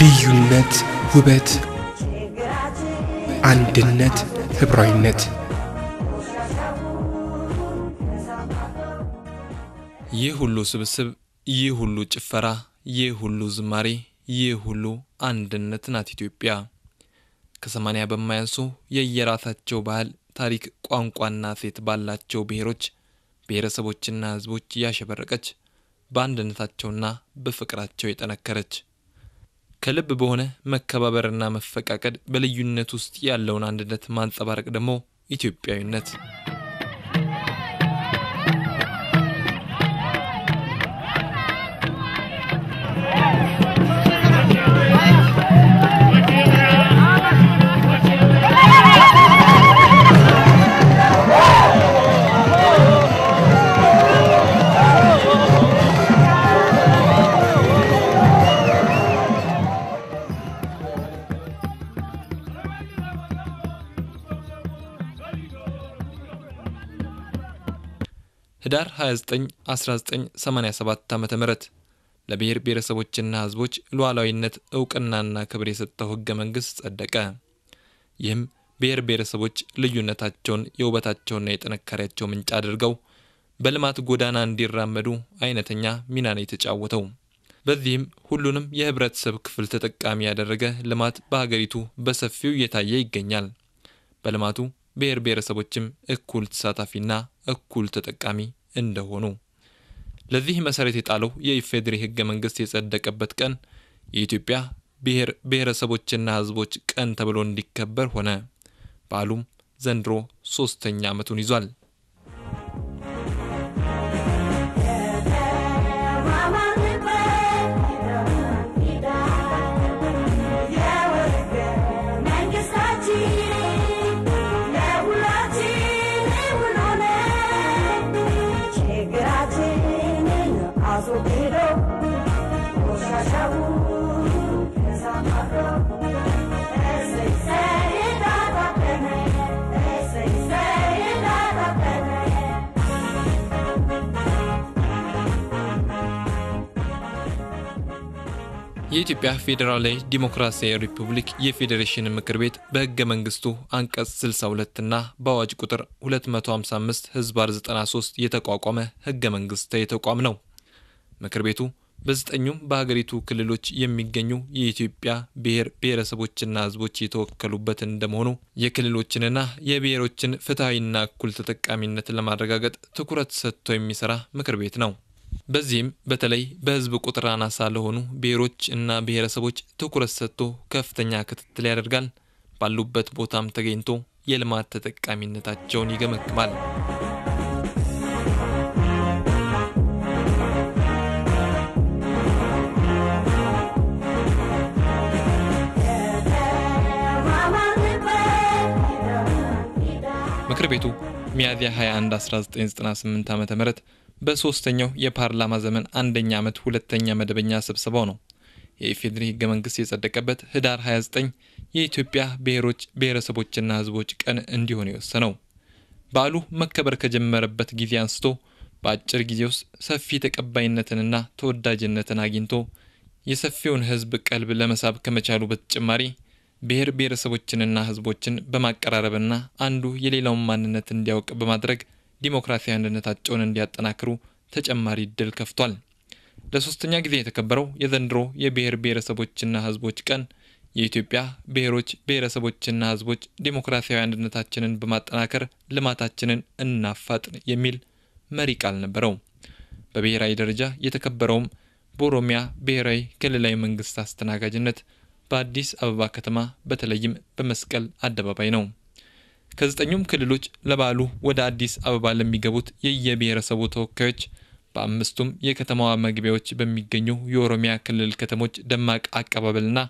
ልዩነት ውበት አንድነት ህብራዊነት ይህ ሁሉ ስብስብ ይህ ሁሉ ጭፈራ ይህ ሁሉ ዝማሬ ይህ ሁሉ አንድነት ናት ኢትዮጵያ ከ80 በማያንሱ የየራሳቸው ባህል ታሪክ ቋንቋና ሴት ባላቸው ብሔሮች ብሔረሰቦችና ህዝቦች ያሸበረቀች በአንድነታቸውና በፍቅራቸው የጠነከረች ከልብ በሆነ መከባበርና መፈቃቀድ በልዩነት ውስጥ ያለውን አንድነት ማንጸባረቅ ደግሞ ኢትዮጵያዊነት ህዳር 29 1987 ዓመተ ምህረት ለብሔር ብሔረሰቦችና ህዝቦች ሉዓላዊነት ዕውቅናና ክብር የሰጠው ህገ መንግስት ጸደቀ። ይህም ብሔር ብሔረሰቦች ልዩነታቸውን የውበታቸውና የጥንካሬያቸው ምንጭ አድርገው በልማት ጎዳና እንዲራመዱ አይነተኛ ሚናን የተጫወተው። በዚህም ሁሉንም የህብረተሰብ ክፍል ተጠቃሚ ያደረገ ልማት በሀገሪቱ በሰፊው እየታየ ይገኛል። በልማቱ ብሔር ብሔረሰቦችም እኩል ተሳታፊና እኩል ተጠቃሚ እንደሆኑ ለዚህ መሰረት የጣለው የኢፌድሪ ህገ መንግስት የጸደቀበት ቀን የኢትዮጵያ ብሔር ብሔረሰቦችና ህዝቦች ቀን ተብሎ እንዲከበር ሆነ። በዓሉም ዘንድሮ 3ኛ ዓመቱን ይዟል። የኢትዮጵያ ፌዴራላዊ ዲሞክራሲያዊ ሪፐብሊክ የፌዴሬሽን ምክር ቤት በህገ መንግስቱ አንቀጽ 62 እና በአዋጅ ቁጥር 255/93 የተቋቋመ ህገ መንግስታዊ ተቋም ነው። ምክር ቤቱ በ9ኙም በሀገሪቱ ክልሎች የሚገኙ የኢትዮጵያ ብሔር ብሔረሰቦችና ህዝቦች የተወከሉበት እንደመሆኑ የክልሎችንና የብሔሮችን ፍትሃዊና እኩል ተጠቃሚነት ለማረጋገጥ ትኩረት ሰጥቶ የሚሰራ ምክር ቤት ነው። በዚህም በተለይ በህዝብ ቁጥር አናሳ ለሆኑ ብሔሮች እና ብሔረሰቦች ትኩረት ሰጥቶ ከፍተኛ ክትትል ያደርጋል። ባሉበት ቦታም ተገኝቶ የልማት ተጠቃሚነታቸውን ይገመግማል። ምክር ቤቱ ሚያዝያ 21 1998 ዓመተ ምህረት በ3ኛው የፓርላማ ዘመን አንደኛ ዓመት ሁለተኛ መደበኛ ስብሰባው ነው የኢፌድሪ ህገ መንግስት የጸደቀበት ህዳር 29 የኢትዮጵያ ብሔሮች ብሔረሰቦችና ህዝቦች ቀን እንዲሆን የወሰነው። በዓሉ መከበር ከጀመረበት ጊዜ አንስቶ በአጭር ጊዜ ውስጥ ሰፊ ተቀባይነትንና ተወዳጅነትን አግኝቶ የሰፊውን ህዝብ ቀልብ ለመሳብ ከመቻሉ በተጨማሪ ብሔር ብሔረሰቦችንና ህዝቦችን በማቀራረብና አንዱ የሌላውን ማንነት እንዲያውቅ በማድረግ ዲሞክራሲያዊ አንድነታቸውን እንዲያጠናክሩ ተጨማሪ እድል ከፍቷል። ለሶስተኛ ጊዜ የተከበረው የዘንድሮ የብሔር ብሔረሰቦችና ህዝቦች ቀን የኢትዮጵያ ብሔሮች ብሔረሰቦችና ህዝቦች ዲሞክራሲያዊ አንድነታችንን በማጠናከር ልማታችንን እናፋጥን የሚል መሪ ቃል ነበረው። በብሔራዊ ደረጃ የተከበረውም በኦሮሚያ ብሔራዊ ክልላዊ መንግስት አስተናጋጅነት በአዲስ አበባ ከተማ በተለይም በመስቀል አደባባይ ነው። ከ9ኙም ክልሎች ለበዓሉ ወደ አዲስ አበባ ለሚገቡት የየብሔረሰቡ ተወካዮች በ5ቱም የከተማዋ መግቢያዎች በሚገኙ የኦሮሚያ ክልል ከተሞች ደማቅ አቀባበልና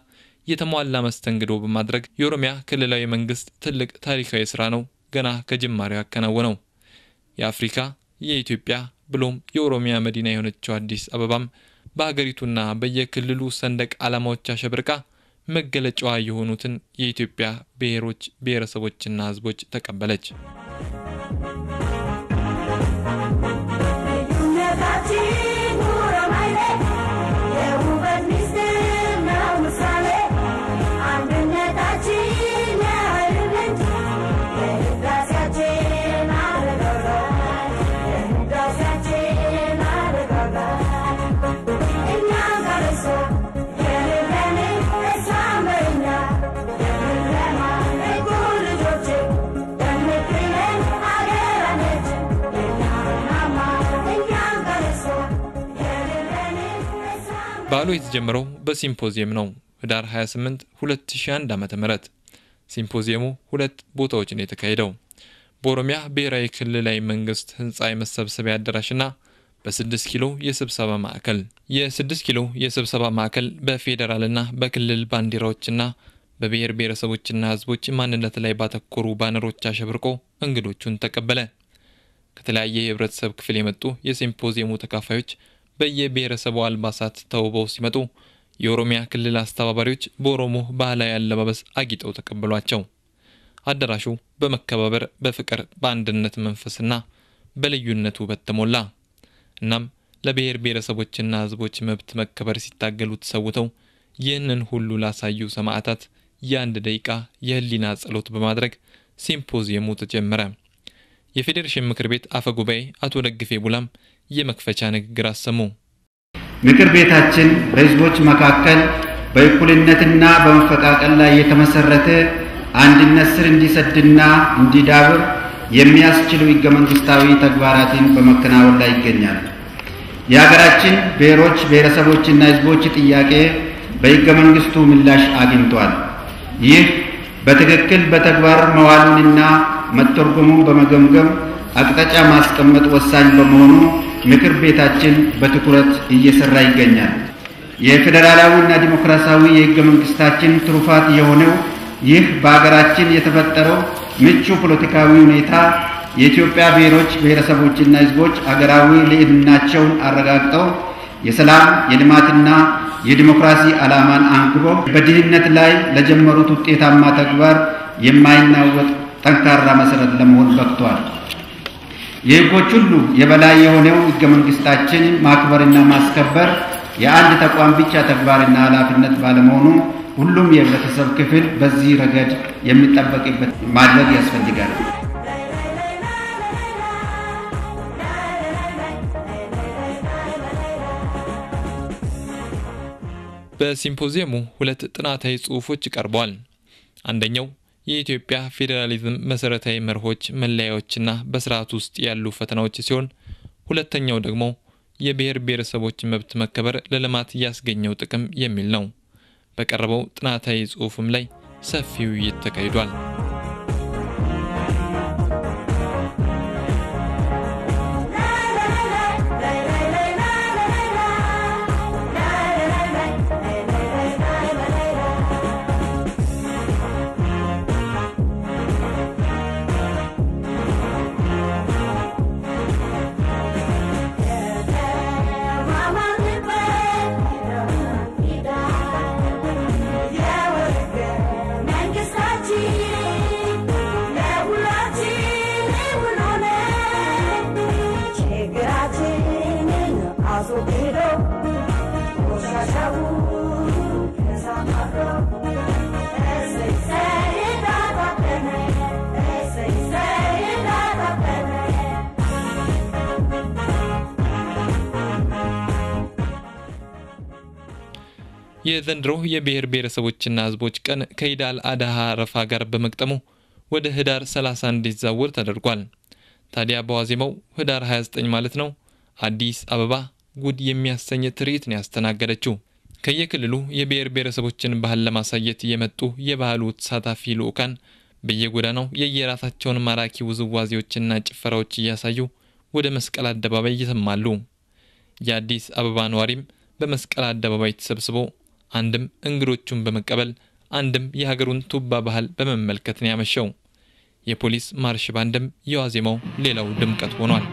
የተሟላ መስተንግዶ በማድረግ የኦሮሚያ ክልላዊ መንግስት ትልቅ ታሪካዊ ስራ ነው ገና ከጅማሬው ያከናወነው። የአፍሪካ የኢትዮጵያ ብሎም የኦሮሚያ መዲና የሆነችው አዲስ አበባም በሀገሪቱና በየክልሉ ሰንደቅ ዓላማዎች አሸብርቃ መገለጫዋ የሆኑትን የኢትዮጵያ ብሔሮች ብሔረሰቦችና ህዝቦች ተቀበለች። ባሉ የተጀመረው በሲምፖዚየም ነው ህዳር 28 2001 ዓ.ም ሲምፖዚየሙ ሁለት ቦታዎችን የተካሄደው በኦሮሚያ ብሔራዊ ክልላዊ መንግስት ህንጻ የመሰብሰቢያ አዳራሽና በ6 ኪሎ የስብሰባ ማዕከል የ6 ኪሎ የስብሰባ ማዕከል በፌደራልና በክልል ባንዲራዎችና በብሔር ብሔረሰቦችና ህዝቦች ማንነት ላይ ባተኮሩ ባነሮች አሸብርቆ እንግዶቹን ተቀበለ ከተለያየ የህብረተሰብ ክፍል የመጡ የሲምፖዚየሙ ተካፋዮች በየብሔረሰቡ አልባሳት ተውበው ሲመጡ የኦሮሚያ ክልል አስተባባሪዎች በኦሮሞ ባህላዊ አለባበስ አጊጠው ተቀበሏቸው አዳራሹ በመከባበር በፍቅር በአንድነት መንፈስና በልዩነቱ በተሞላ እናም ለብሔር ብሔረሰቦችና ህዝቦች መብት መከበር ሲታገሉ ተሰውተው ይህንን ሁሉ ላሳዩ ሰማዕታት የአንድ ደቂቃ የህሊና ጸሎት በማድረግ ሲምፖዚየሙ ተጀመረ የፌዴሬሽን ምክር ቤት አፈ ጉባኤ አቶ ደግፌ ቡላም የመክፈቻ ንግግር አሰሙ ምክር ቤታችን በህዝቦች መካከል በእኩልነትና በመፈቃቀል ላይ የተመሰረተ አንድነት ስር እንዲሰድና እንዲዳብር የሚያስችሉ ህገ መንግስታዊ ተግባራትን በመከናወን ላይ ይገኛል የሀገራችን ብሔሮች ብሔረሰቦችና ህዝቦች ጥያቄ በህገ መንግስቱ ምላሽ አግኝቷል ይህ በትክክል በተግባር መዋሉንና መተርጎሙን በመገምገም አቅጣጫ ማስቀመጥ ወሳኝ በመሆኑ ምክር ቤታችን በትኩረት እየሰራ ይገኛል የፌደራላዊና ዲሞክራሲያዊ የህገ መንግስታችን ትሩፋት የሆነው ይህ በአገራችን የተፈጠረው ምቹ ፖለቲካዊ ሁኔታ የኢትዮጵያ ብሔሮች ብሔረሰቦችና ህዝቦች አገራዊ ልዕልናቸውን አረጋግጠው የሰላም የልማትና የዲሞክራሲ ዓላማን አንግበው በድህነት ላይ ለጀመሩት ውጤታማ ተግባር የማይናወጥ ጠንካራ መሰረት ለመሆን በቅቷል የህጎች ሁሉ የበላይ የሆነው ህገ መንግስታችን ማክበርና ማስከበር የአንድ ተቋም ብቻ ተግባርና ኃላፊነት ባለመሆኑ ሁሉም የህብረተሰብ ክፍል በዚህ ረገድ የሚጠበቅበት ማድረግ ያስፈልጋል በሲምፖዚየሙ ሁለት ጥናታዊ ጽሑፎች ቀርበዋል አንደኛው የኢትዮጵያ ፌደራሊዝም መሰረታዊ መርሆች መለያዎችና በስርዓት ውስጥ ያሉ ፈተናዎች ሲሆን ሁለተኛው ደግሞ የብሔር ብሔረሰቦች መብት መከበር ለልማት ያስገኘው ጥቅም የሚል ነው በቀረበው ጥናታዊ ጽሑፍም ላይ ሰፊው ይተካሂዷል የዘንድሮ የብሔር ብሔረሰቦችና ህዝቦች ቀን ከኢዳል አድሃ አረፋ ጋር በመቅጠሙ ወደ ህዳር 30 እንዲዛወር ተደርጓል ታዲያ በዋዜማው ህዳር 29 ማለት ነው አዲስ አበባ ጉድ የሚያሰኝ ትርኢት ነው ያስተናገደችው ከየክልሉ የብሔር ብሔረሰቦችን ባህል ለማሳየት የመጡ የባህሉ ተሳታፊ ልኡካን በየጎዳናው የየራሳቸውን ማራኪ ውዝዋዜዎችና ጭፈራዎች እያሳዩ ወደ መስቀል አደባባይ ይተማሉ የአዲስ አበባ ነዋሪም በመስቀል አደባባይ ተሰብስበው አንድም እንግዶቹን በመቀበል አንድም የሀገሩን ቱባ ባህል በመመልከት ነው ያመሸው የፖሊስ ማርሽ ባንድም የዋዜማው ሌላው ድምቀት ሆኗል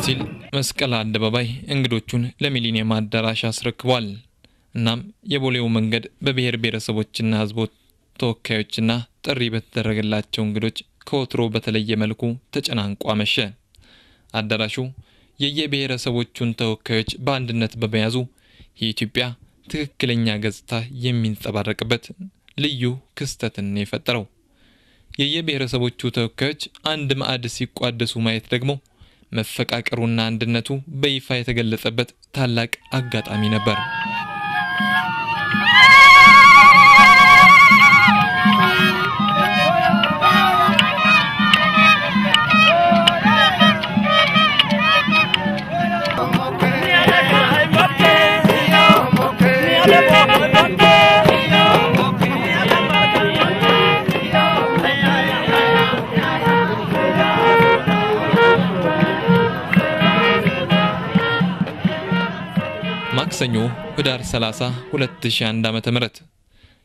ሲል መስቀል አደባባይ እንግዶቹን ለሚሊኒየም አዳራሽ አስረክቧል። እናም የቦሌው መንገድ በብሔር ብሔረሰቦችና ህዝቦች ተወካዮችና ጥሪ በተደረገላቸው እንግዶች ከወትሮ በተለየ መልኩ ተጨናንቆ አመሸ። አዳራሹ የየብሔረሰቦቹን ተወካዮች በአንድነት በመያዙ የኢትዮጵያ ትክክለኛ ገጽታ የሚንጸባረቅበት ልዩ ክስተትን የፈጠረው የየብሔረሰቦቹ ተወካዮች አንድ ማዕድ ሲቋደሱ ማየት ደግሞ መፈቃቀሩና አንድነቱ በይፋ የተገለጸበት ታላቅ አጋጣሚ ነበር። ማክሰኞ ህዳር 30 2001 ዓመተ ምህረት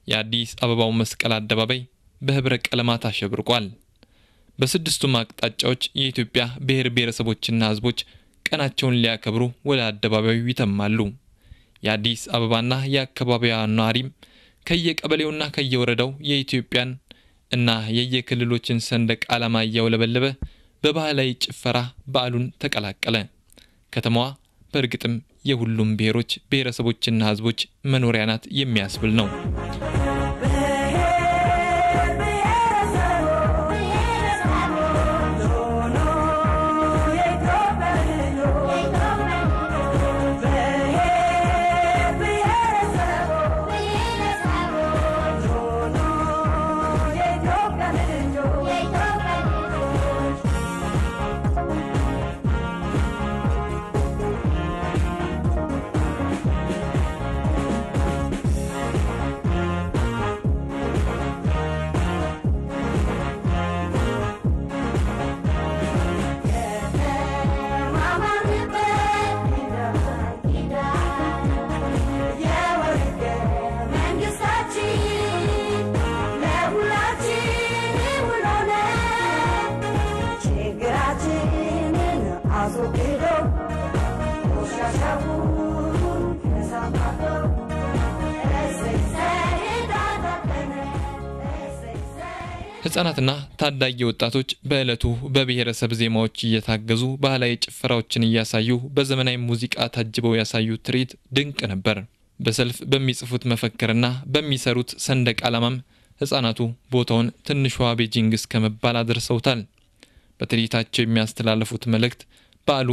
የአዲስ አበባው መስቀል አደባባይ በህብረ ቀለማት አሸብርቋል። በስድስቱም አቅጣጫዎች የኢትዮጵያ ብሔር ብሔረሰቦችና ህዝቦች ቀናቸውን ሊያከብሩ ወደ አደባባዩ ይተማሉ። የአዲስ አበባና የአካባቢዋ ነዋሪም ከየቀበሌውና ከየወረዳው የኢትዮጵያን እና የየክልሎችን ሰንደቅ ዓላማ ያውለበለበ በባህላዊ ጭፈራ በዓሉን ተቀላቀለ። ከተማዋ በእርግጥም የሁሉም ብሔሮች ብሔረሰቦችና ህዝቦች መኖሪያ ናት የሚያስብል ነው። ህፃናትና ታዳጊ ወጣቶች በእለቱ በብሔረሰብ ዜማዎች እየታገዙ ባህላዊ ጭፈራዎችን እያሳዩ በዘመናዊ ሙዚቃ ታጅበው ያሳዩት ትርኢት ድንቅ ነበር። በሰልፍ በሚጽፉት መፈክርና በሚሰሩት ሰንደቅ ዓላማም ህፃናቱ ቦታውን ትንሿ ቤጂንግ እስከመባል አድርሰውታል። በትርኢታቸው የሚያስተላልፉት መልእክት በዓሉ